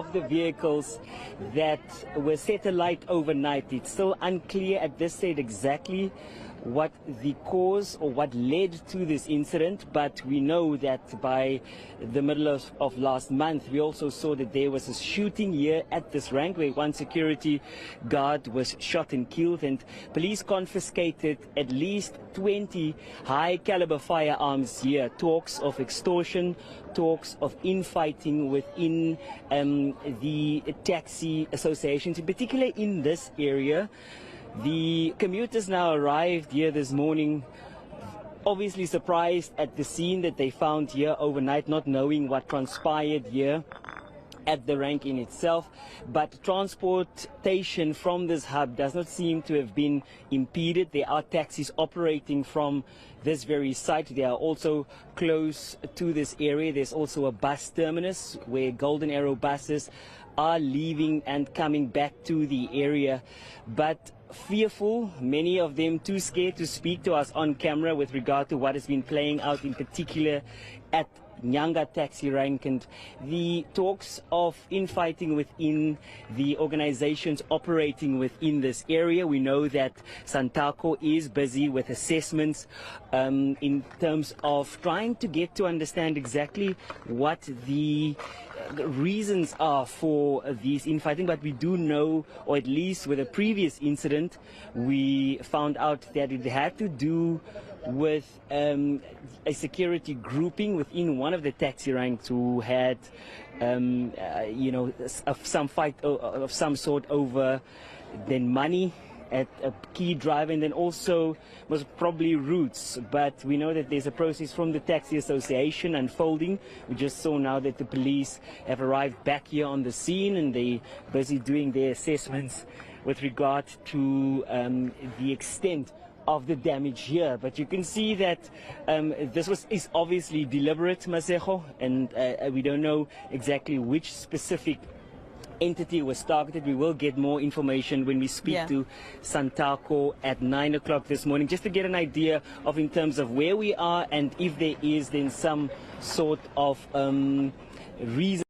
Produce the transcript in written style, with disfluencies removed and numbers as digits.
Of the vehicles that were set alight overnight, it's still unclear at this stage exactly what the cause or what led to this incident, but we know that by the middle of last month we also saw that there was a shooting here at this rank where one security guard was shot and killed, and police confiscated at least 20 high caliber firearms here. Talks of extortion, talks of infighting within the taxi associations, in particular in this area. The commuters now arrived here this morning, obviously surprised at the scene that they found here overnight, not knowing what transpired here at the rank in itself. But transportation from this hub does not seem to have been impeded. There are taxis operating from this very site. They are also close to this area. There's also a bus terminus where Golden Arrow buses are leaving and coming back to the area, but fearful, many of them too scared to speak to us on camera with regard to what has been playing out, in particular at Enyanga taxi rank, and the talks of infighting within the organizations operating within this area. We know that Santaco is busy with assessments in terms of trying to get to understand exactly what the reasons are for these infighting, but we do know, or at least with a previous incident, we found out that it had to do with a security grouping within one of the taxi ranks who had, some fight of some sort over then money at a key driver, and then also was probably routes. But we know that there's a process from the taxi association unfolding. We just saw now that the police have arrived back here on the scene, and they're busy doing their assessments with regard to the extent of the damage here. But you can see that this is obviously deliberate, Masejo, and we don't know exactly which specific entity was targeted. We will get more information when we speak to Santaco at 9 o'clock this morning, just to get an idea of in terms of where we are and if there is then some sort of reason